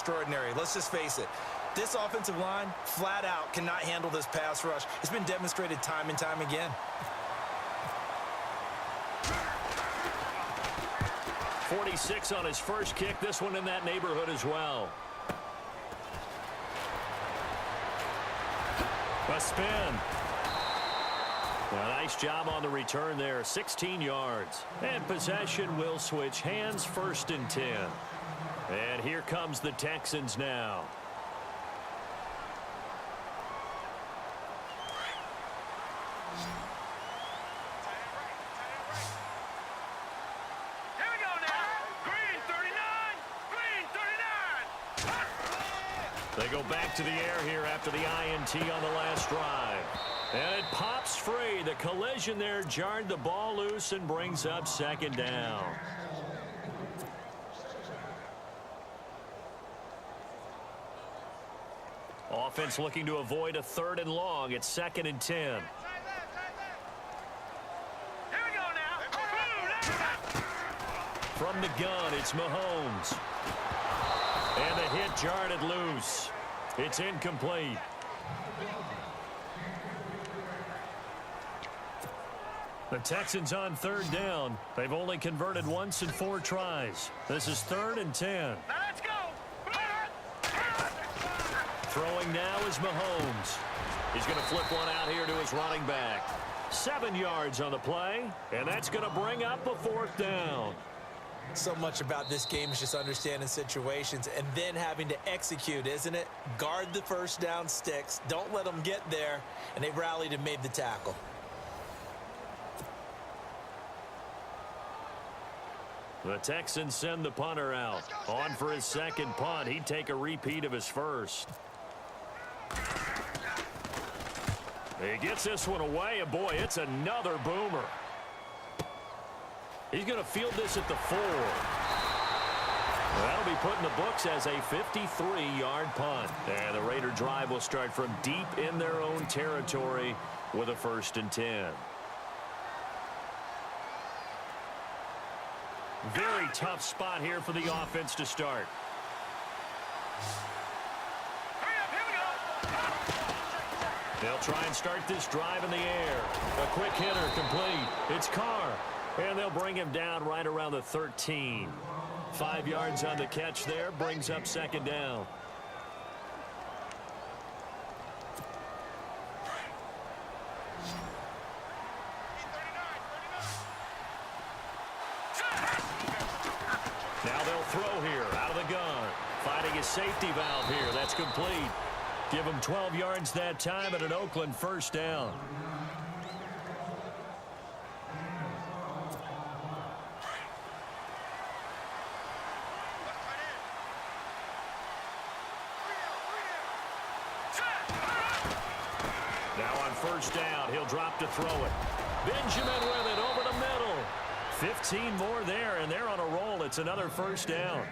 extraordinary. Let's just face it. This offensive line, flat out, cannot handle this pass rush. It's been demonstrated time and time again. 46 on his first kick. This one in that neighborhood as well. A spin. A nice job on the return there. 16 yards. And possession will switch hands, 1st and 10. And here comes the Texans now. They go back to the air here after the INT on the last drive. And it pops free. The collision there jarred the ball loose and brings up 2nd down. Offense looking to avoid a 3rd and long. It's 2nd and 10. From the gun, it's Mahomes. And the hit jarred it loose. It's incomplete. The Texans on 3rd down. They've only converted once in 4 tries. This is 3rd and 10. Let's go. Throwing now is Mahomes. He's going to flip one out here to his running back. 7 yards on the play, and that's going to bring up a 4th down. So much about this game is just understanding situations and then having to execute, isn't it? Guard the 1st down sticks. Don't let them get there. And they rallied and made the tackle. The Texans send the punter out. On for his 2nd punt. He'd take a repeat of his 1st. He gets this one away, and boy, it's another boomer. He's going to field this at the 4. That'll be put in the books as a 53-yard punt. And the Raider drive will start from deep in their own territory with a 1st and 10. Very tough spot here for the offense to start. They'll try and start this drive in the air. A quick hitter complete. It's Carr. And they'll bring him down right around the 13. 5 yards on the catch there. Brings up 2nd down. Now they'll throw here out of the gun. Finding his safety valve here. That's complete. Give him 12 yards that time at an Oakland 1st down. Now on 1st down, he'll drop to throw it. Benjamin with it over the middle. 15 more there, and they're on a roll. It's another 1st down.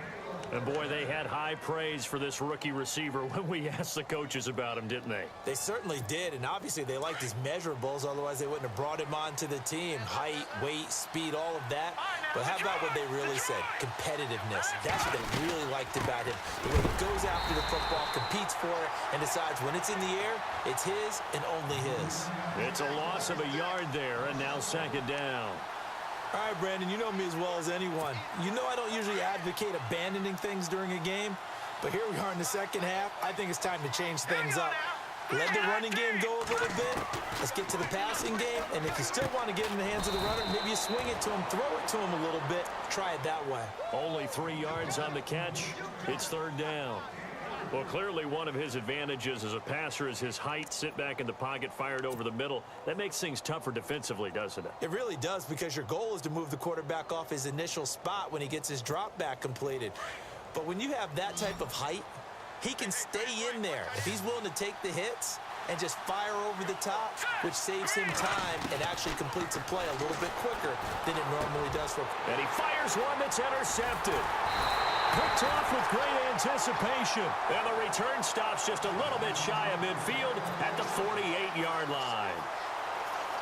And, boy, they had high praise for this rookie receiver when we asked the coaches about him, didn't they? They certainly did, and obviously they liked his measurables. Otherwise, they wouldn't have brought him onto the team. Height, weight, speed, all of that. But how about what they really said? Competitiveness. That's what they really liked about him. The way he goes after the football, competes for it, and decides when it's in the air, it's his and only his. It's a loss of a yard there, and now 2nd down. All right, Brandon, you know me as well as anyone. You know I don't usually advocate abandoning things during a game, but here we are in the 2nd half. I think it's time to change things up. Let the running game go a little bit. Let's get to the passing game, and if you still want to get in the hands of the runner, maybe you swing it to him, throw it to him a little bit. Try it that way. Only 3 yards on the catch. It's 3rd down. Well, clearly one of his advantages as a passer is his height. Sit back in the pocket, fired over the middle. That makes things tougher defensively, doesn't it? It really does, because your goal is to move the quarterback off his initial spot when he gets his drop back completed. But when you have that type of height, he can stay in there if he's willing to take the hits and just fire over the top, which saves him time and actually completes a play a little bit quicker than it normally does for him. And he fires one that's intercepted. Picked off with great anticipation. And the return stops just a little bit shy of midfield at the 48-yard line.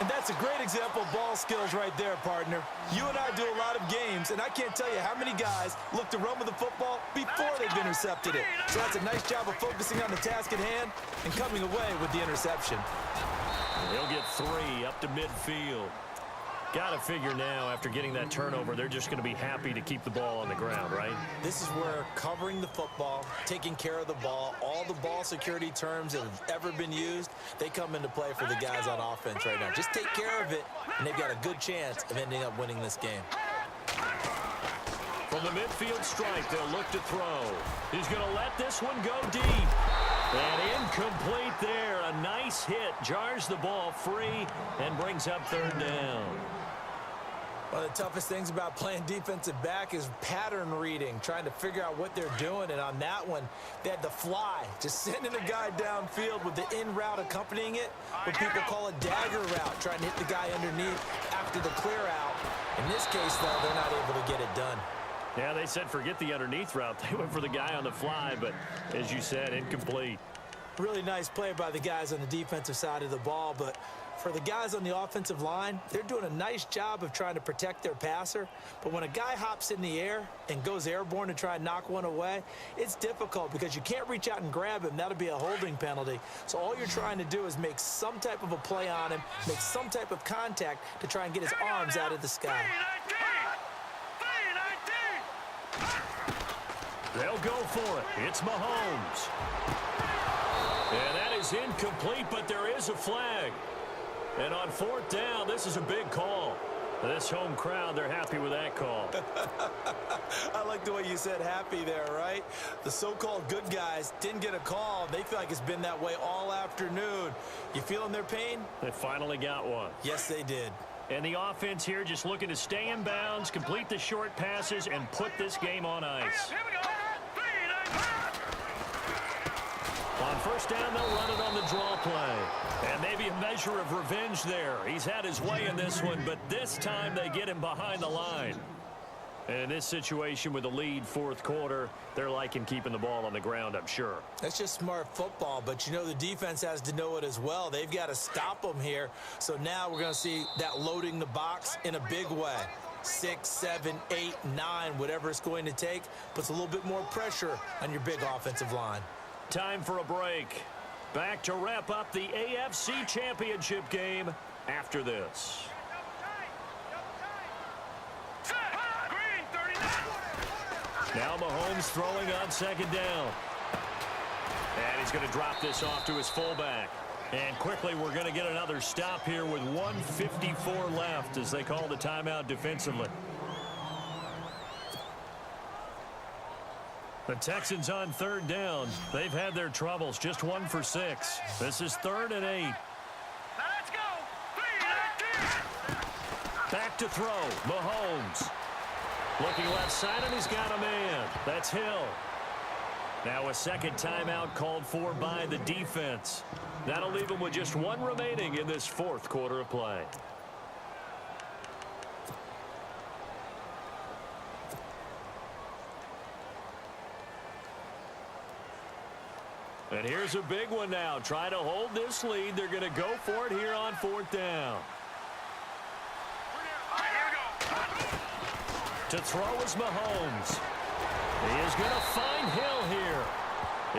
And that's a great example of ball skills right there, partner. You and I do a lot of games, and I can't tell you how many guys look to run with the football before they've intercepted it. So that's a nice job of focusing on the task at hand and coming away with the interception. He'll get 3 up to midfield. Got to figure now, after getting that turnover, they're just going to be happy to keep the ball on the ground, right? This is where covering the football, taking care of the ball, all the ball security terms that have ever been used, they come into play for the guys on offense right now. Just take care of it, and they've got a good chance of ending up winning this game. From the midfield strike, they'll look to throw. He's going to let this one go deep. And incomplete there. A nice hit. Jars the ball free and brings up 3rd down. One of the toughest things about playing defensive back is pattern reading, trying to figure out what they're doing. And on that one, they had the fly, just sending a guy downfield with the in route accompanying it, what people call a dagger route, trying to hit the guy underneath after the clear out. In this case, though, they're not able to get it done. Yeah, they said forget the underneath route. They went for the guy on the fly, but as you said, incomplete. Really nice play by the guys on the defensive side of the ball, but for the guys on the offensive line, they're doing a nice job of trying to protect their passer. But when a guy hops in the air and goes airborne to try and knock one away, it's difficult because you can't reach out and grab him. That'll be a holding penalty. So all you're trying to do is make some type of a play on him, make some type of contact to try and get his arms out of the sky. They'll go for it. It's Mahomes. And that is incomplete, but there is a flag. And on 4th down, this is a big call. This home crowd, they're happy with that call. I like the way you said happy there, right? The so-called good guys didn't get a call. They feel like it's been that way all afternoon. You feeling their pain? They finally got one. Yes, they did. And the offense here just looking to stay in bounds, complete the short passes, and put this game on ice. Here we go. On 1st down, they'll run it on the draw play. And maybe a measure of revenge there. He's had his way in this one, but this time they get him behind the line. And in this situation with the lead 4th quarter, they're liking keeping the ball on the ground, I'm sure. That's just smart football, but you know the defense has to know it as well. They've got to stop them here. So now we're going to see that loading the box in a big way. 6, 7, 8, 9, whatever it's going to take, puts a little bit more pressure on your big offensive line. Time for a break. Back to wrap up the AFC Championship game after this. Now Mahomes throwing on 2nd down. And he's going to drop this off to his fullback. And quickly we're going to get another stop here with 1:54 left as they call the timeout defensively. The Texans on 3rd down. They've had their troubles, just 1 for 6. This is 3rd and 8. Let's go. 3, 19. Back to throw. Mahomes. Looking left side, and he's got a man. That's Hill. Now a 2nd timeout called for by the defense. That'll leave him with just 1 remaining in this 4th quarter of play. And here's a big one now. Trying to hold this lead. They're going to go for it here on 4th down. To throw is Mahomes. He is going to find Hill here.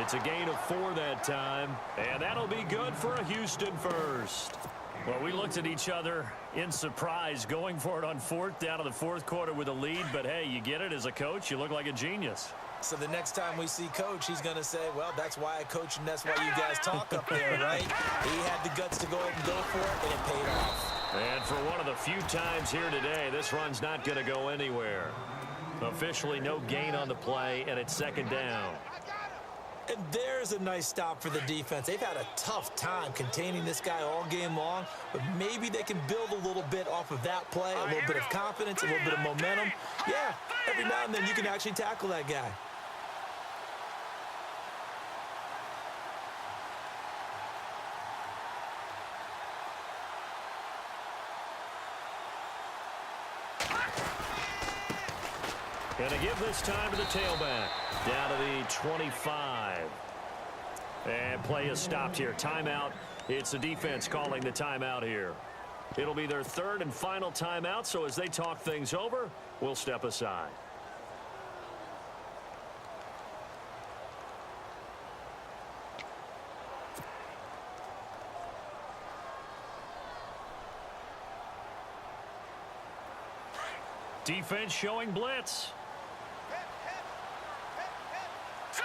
It's a gain of 4 that time, and that'll be good for a Houston first. Well, we looked at each other in surprise going for it on 4th down in the 4th quarter with a lead, but hey, you get it as a coach. You look like a genius. So the next time we see Coach, he's going to say, well, that's why I coach and that's why you guys talk up there, right? He had the guts to go ahead and go for it, and it paid off. And for one of the few times here today, this run's not going to go anywhere. Officially no gain on the play, and it's 2nd down. And there's a nice stop for the defense. They've had a tough time containing this guy all game long, but maybe they can build a little bit off of that play, a little bit of confidence, a little bit of momentum. Yeah, every now and then you can actually tackle that guy. Going to give this time to the tailback. Down to the 25. And play is stopped here. Timeout. It's the defense calling the timeout here. It'll be their third and final timeout, so as they talk things over, we'll step aside. Defense showing blitz. Set.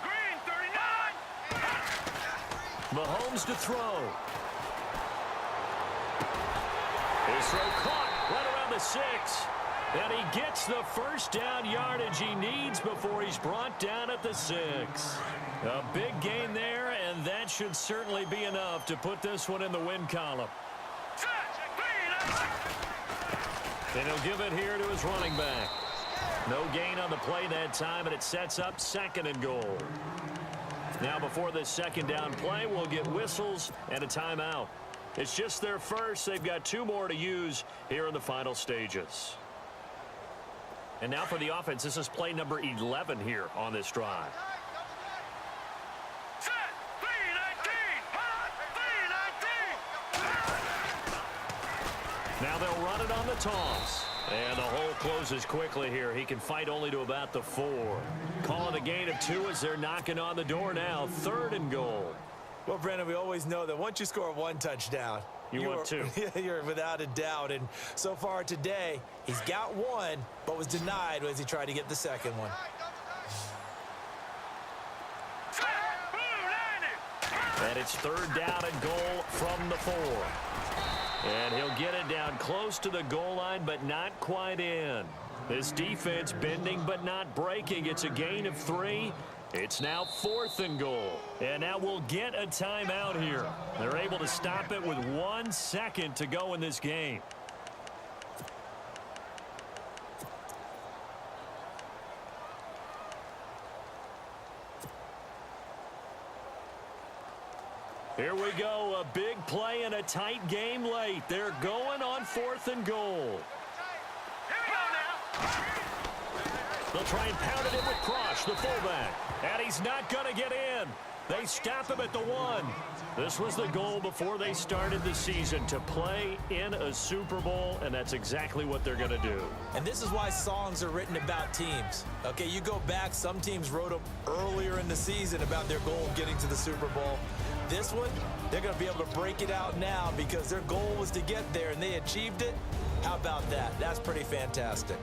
Green 39. Mahomes to throw. His throw caught right around the 6. And he gets the first down yardage he needs before he's brought down at the 6. A big gain there, and that should certainly be enough to put this one in the win column. Set. Green. And he'll give it here to his running back. No gain on the play that time, and it sets up 2nd and goal. Now before this 2nd down play, we'll get whistles and a timeout. It's just their first. They've got 2 more to use here in the final stages. And now for the offense, this is play number 11 here on this drive. Set. 3-19. Now they'll run it on the toss. And the hole closes quickly here. He can fight only to about the 4. Calling a gain of 2 as they're knocking on the door now. 3rd and goal. Well, Brandon, we always know that once you score 1 touchdown, You want 2. You're without a doubt. And so far today, he's got 1, but was denied as he tried to get the 2nd one. Set. Blue 90. And it's 3rd down and goal from the 4. And he'll get it down close to the goal line, but not quite in. This defense bending but not breaking. It's a gain of 3. It's now 4th and goal. And now we'll get a timeout here. They're able to stop it with 1 second to go in this game. Here we go, a big play and a tight game late. They're going on 4th and goal. Here we go now. They'll try and pound it in with Cross, the fullback. And he's not going to get in. They stop him at the 1. This was the goal before they started the season, to play in a Super Bowl, and that's exactly what they're going to do. And this is why songs are written about teams. Okay, you go back, some teams wrote them earlier in the season about their goal of getting to the Super Bowl. This one, they're going to be able to break it out now because their goal was to get there, and they achieved it. How about that? That's pretty fantastic.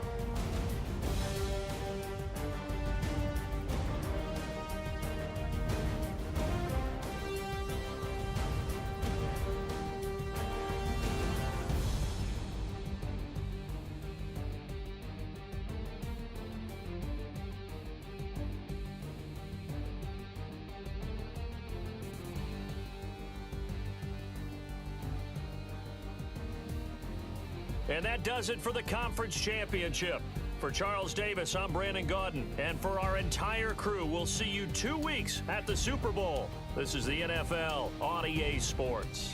And that does it for the conference championship. For Charles Davis, I'm Brandon Gaudin. And for our entire crew, we'll see you 2 weeks at the Super Bowl. This is the NFL on EA Sports.